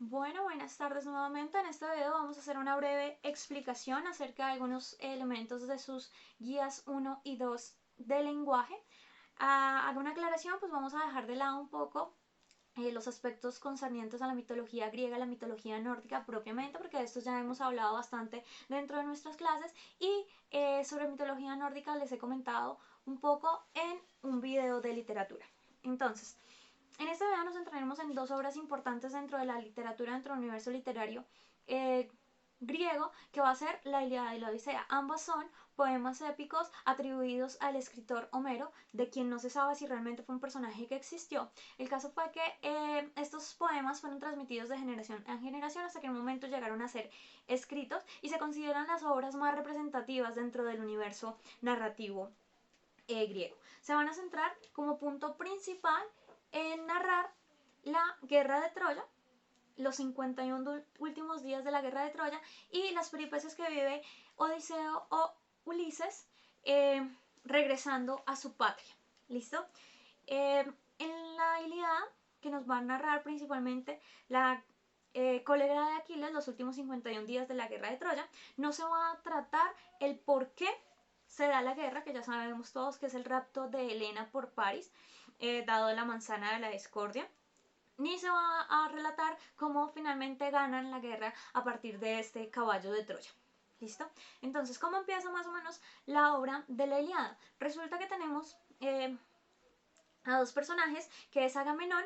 Bueno, buenas tardes nuevamente. En este video vamos a hacer una breve explicación acerca de algunos elementos de sus guías 1 y 2 de lenguaje. Hago una aclaración, pues vamos a dejar de lado un poco los aspectos concernientes a la mitología griega, la mitología nórdica propiamente, porque de estos ya hemos hablado bastante dentro de nuestras clases y sobre mitología nórdica les he comentado un poco en un video de literatura. Entonces, en este video nos centraremos en dos obras importantes dentro de la literatura, dentro del universo literario eh, griego, que va a ser la Ilíada y la Odisea. Ambas son poemas épicos atribuidos al escritor Homero, de quien no se sabe si realmente fue un personaje que existió. El caso fue que estos poemas fueron transmitidos de generación en generación hasta que en un momento llegaron a ser escritos y se consideran las obras más representativas dentro del universo narrativo griego. Se van a centrar como punto principal en narrar la guerra de Troya, los 51 últimos días de la guerra de Troya y las peripecias que vive Odiseo o Ulises eh, regresando a su patria. ¿Listo? En la Ilíada, que nos va a narrar principalmente la cólera de Aquiles, los últimos 51 días de la guerra de Troya, no se va a tratar el por qué se da la guerra, que ya sabemos todos que es el rapto de Helena por Paris, dado la manzana de la discordia, ni se va a relatar cómo finalmente ganan la guerra a partir de este caballo de Troya. ¿Listo? Entonces, ¿cómo empieza más o menos la obra de la Ilíada? Resulta que tenemos a dos personajes, que es Agamenón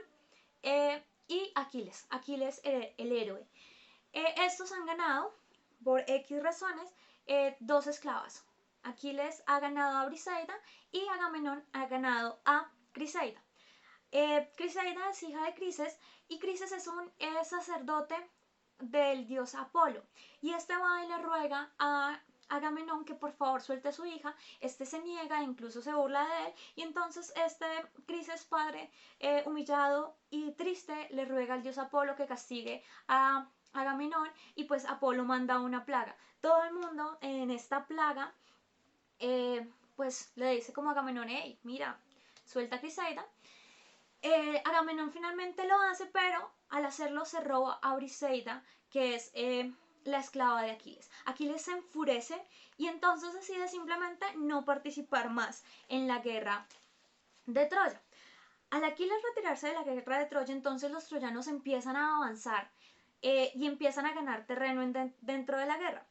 y Aquiles. Aquiles, el héroe. Estos han ganado, por X razones, dos esclavas. Aquiles ha ganado a Briseida y Agamenón ha ganado a Criseida. Criseida es hija de Crises y Crises es un sacerdote del dios Apolo. Y este va y le ruega a Agamenón que por favor suelte a su hija. Este se niega, incluso se burla de él. Y entonces Crises, padre, humillado y triste, le ruega al dios Apolo que castigue a Agamenón. Y pues Apolo manda una plaga. Todo el mundo en esta plaga pues le dice como a Agamenón: hey, mira, suelta a Criseida. Agamenón finalmente lo hace, pero al hacerlo se roba a Briseida, que es la esclava de Aquiles. Aquiles se enfurece y entonces decide simplemente no participar más en la guerra de Troya. Al Aquiles retirarse de la guerra de Troya, entonces los troyanos empiezan a avanzar y empiezan a ganar terreno dentro de la guerra.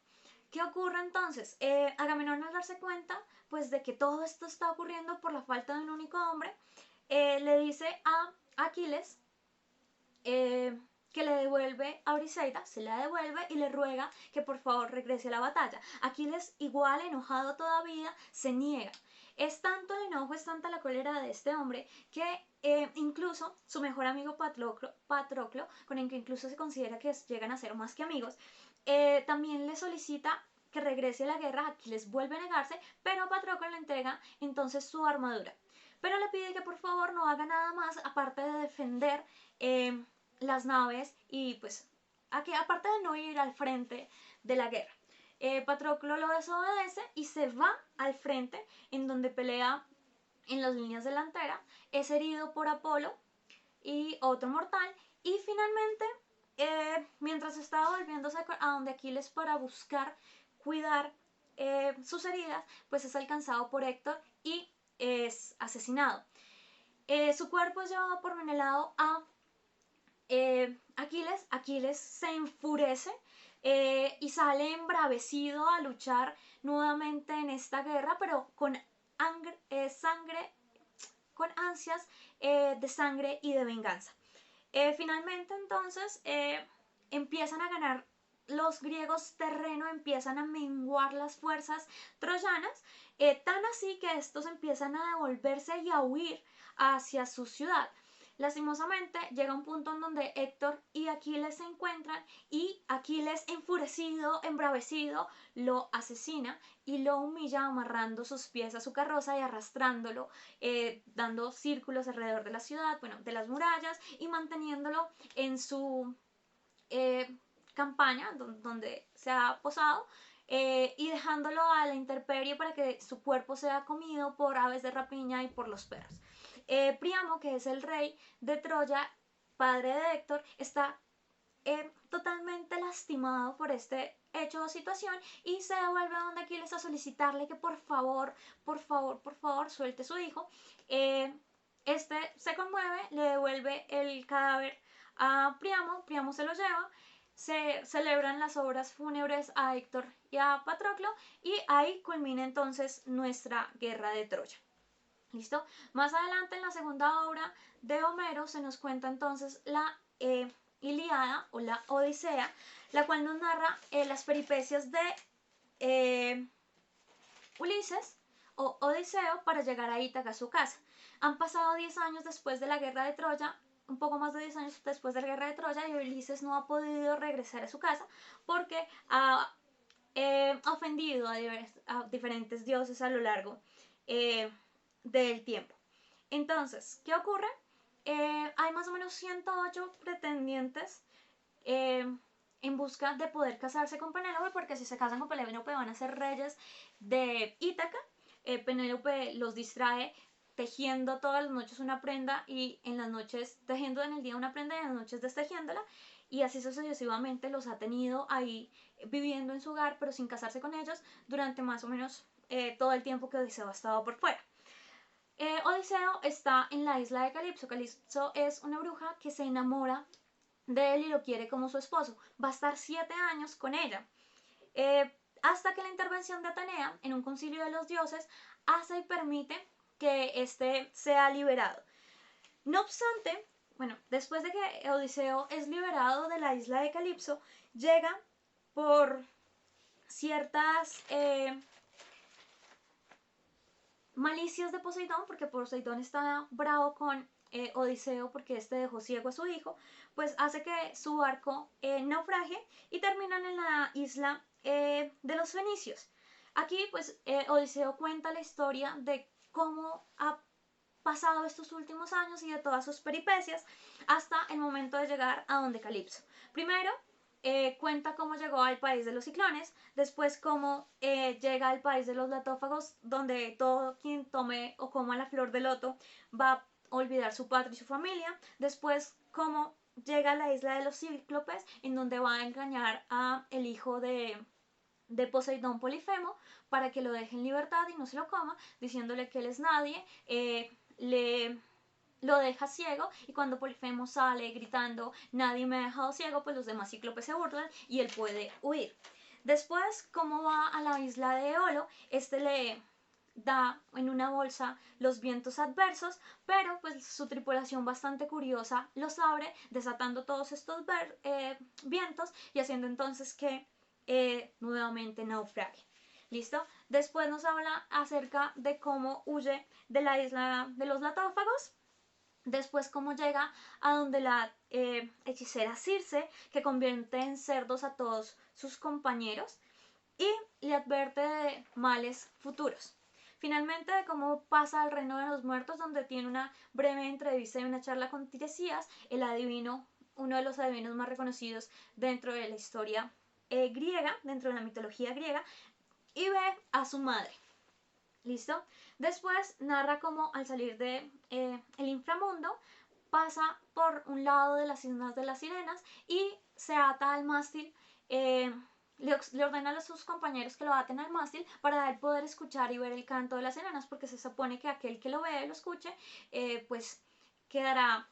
¿Qué ocurre entonces? Agamenón, al darse cuenta pues de que todo esto está ocurriendo por la falta de un único hombre, le dice a Aquiles que le devuelve a Briseida, se la devuelve y le ruega que por favor regrese a la batalla. Aquiles, igual enojado todavía, se niega. Es tanto el enojo, es tanta la cólera de este hombre que incluso su mejor amigo Patroclo, con el que incluso se considera que llegan a ser más que amigos, también le solicita que regrese a la guerra. Aquiles vuelve a negarse, pero Patroclo le entrega entonces su armadura. Pero le pide que por favor no haga nada más aparte de defender las naves y pues aparte de no ir al frente de la guerra. Patroclo lo desobedece y se va al frente, en donde pelea en las líneas delanteras, es herido por Apolo y otro mortal, y finalmente mientras estaba volviéndose a donde Aquiles para buscar cuidar sus heridas, pues es alcanzado por Héctor y es asesinado. Su cuerpo es llevado por Menelao a Aquiles se enfurece y sale embravecido a luchar nuevamente en esta guerra, pero con con ansias de sangre y de venganza. Finalmente entonces empiezan a ganar los griegos terreno, empiezan a menguar las fuerzas troyanas, tan así que estos empiezan a devolverse y a huir hacia su ciudad. Lastimosamente llega un punto en donde Héctor y Aquiles se encuentran y Aquiles, enfurecido, embravecido, lo asesina y lo humilla amarrando sus pies a su carroza y arrastrándolo, dando círculos alrededor de la ciudad, bueno, de las murallas, y manteniéndolo en su campaña donde se ha posado, y dejándolo a la intemperie para que su cuerpo sea comido por aves de rapiña y por los perros. Príamo, que es el rey de Troya, padre de Héctor, está totalmente lastimado por este hecho o situación y se devuelve a donde Aquiles a solicitarle que por favor, suelte a su hijo. Este se conmueve, le devuelve el cadáver a Priamo, Priamo se lo lleva, se celebran las obras fúnebres a Héctor y a Patroclo y ahí culmina entonces nuestra guerra de Troya. ¿Listo? Más adelante en la segunda obra de Homero se nos cuenta entonces la Ilíada o la Odisea, la cual nos narra las peripecias de Ulises o Odiseo para llegar a Ítaca, a su casa. Han pasado 10 años después de la guerra de Troya, un poco más de 10 años después de la guerra de Troya, y Ulises no ha podido regresar a su casa porque ha ofendido a diferentes dioses a lo largo del tiempo. Entonces, ¿qué ocurre? Hay más o menos 108 pretendientes en busca de poder casarse con Penélope, porque si se casan con Penélope van a ser reyes de Ítaca. Penélope los distrae tejiendo todas las noches una prenda y en las noches tejiendo en el día una prenda y en las noches destejiéndola, y así sucesivamente los ha tenido ahí viviendo en su hogar pero sin casarse con ellos durante más o menos todo el tiempo que Odiseo ha estado por fuera. Odiseo está en la isla de Calipso. Calipso es una bruja que se enamora de él y lo quiere como su esposo. Va a estar 7 años con ella. Hasta que la intervención de Atenea en un concilio de los dioses hace y permite que éste sea liberado. No obstante, bueno, después de que Odiseo es liberado de la isla de Calipso, llega por ciertas malicias de Poseidón, porque Poseidón está bravo con Odiseo porque este dejó ciego a su hijo, pues hace que su barco naufrague y terminan en la isla de los fenicios. Aquí pues Odiseo cuenta la historia de cómo ha pasado estos últimos años y de todas sus peripecias hasta el momento de llegar a donde Calipso. Primero cuenta cómo llegó al país de los ciclones, después cómo llega al país de los latófagos, donde todo quien tome o coma la flor de loto va a olvidar su patria y su familia, después cómo llega a la isla de los cíclopes, en donde va a engañar a el hijo de Poseidón, Polifemo, para que lo deje en libertad y no se lo coma, diciéndole que él es nadie, lo deja ciego, y cuando Polifemo sale gritando nadie me ha dejado ciego, pues los demás cíclopes se burlan y él puede huir. Después, como va a la isla de Eolo, este le da en una bolsa los vientos adversos, pero pues su tripulación bastante curiosa los abre, desatando todos estos vientos y haciendo entonces que nuevamente naufrague. ¿Listo? Después nos habla acerca de cómo huye de la isla de los latófagos. Después cómo llega a donde la hechicera Circe, que convierte en cerdos a todos sus compañeros y le advierte de males futuros. Finalmente de cómo pasa al reino de los muertos, donde tiene una breve entrevista y una charla con Tiresias, el adivino, uno de los adivinos más reconocidos dentro de la historia griega, dentro de la mitología griega, y ve a su madre. ¿Listo? Después narra cómo al salir de el inframundo pasa por un lado de las Islas de las Sirenas y se ata al mástil. Le ordena a sus compañeros que lo aten al mástil para él poder escuchar y ver el canto de las sirenas, porque se supone que aquel que lo ve y lo escuche pues quedará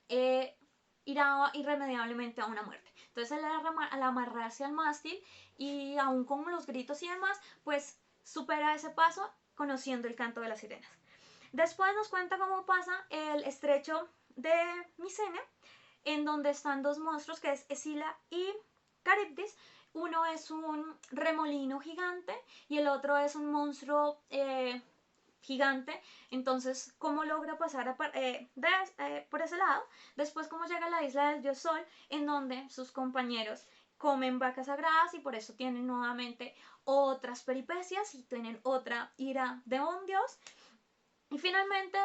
irá irremediablemente a una muerte. Entonces al amarrarse al mástil y aún con los gritos y demás, pues supera ese paso conociendo el canto de las sirenas. Después nos cuenta cómo pasa el estrecho de Micene, en donde están dos monstruos, que es Escila y Caribdis. Uno es un remolino gigante y el otro es un monstruo gigante. Entonces, ¿cómo logra pasar por ese lado? Después, ¿cómo llega a la isla del dios Sol, en donde sus compañeros comen vacas sagradas y por eso tienen nuevamente otras peripecias y tienen otra ira de un dios? Y finalmente,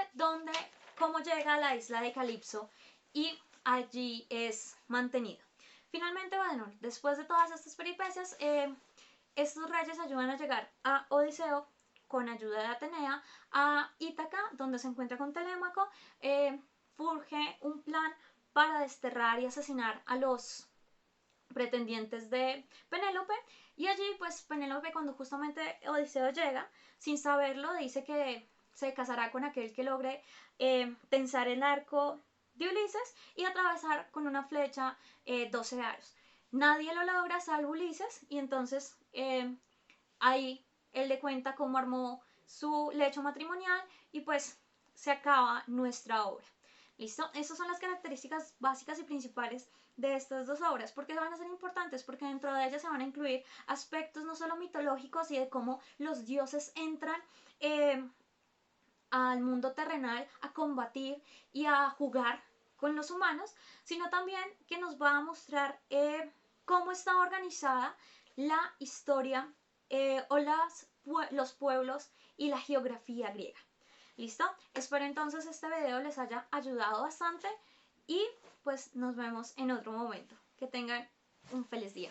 cómo llega a la isla de Calipso y allí es mantenido. Finalmente, bueno, después de todas estas peripecias, estos reyes ayudan a llegar a Odiseo con ayuda de Atenea a Ítaca, donde se encuentra con Telémaco. Surge un plan para desterrar y asesinar a los pretendientes de Penélope, y allí pues Penélope, cuando justamente Odiseo llega, sin saberlo, dice que se casará con aquel que logre tensar el arco de Ulises y atravesar con una flecha 12 aros. Nadie lo logra salvo Ulises, y entonces ahí él le cuenta cómo armó su lecho matrimonial y pues se acaba nuestra obra. ¿Listo? Esas son las características básicas y principales de estas dos obras. ¿Por qué van a ser importantes? Porque dentro de ellas se van a incluir aspectos no solo mitológicos y de cómo los dioses entran al mundo terrenal a combatir y a jugar con los humanos, sino también que nos va a mostrar cómo está organizada la historia o los pueblos y la geografía griega. ¿Listo? Espero entonces este video les haya ayudado bastante y pues nos vemos en otro momento. Que tengan un feliz día.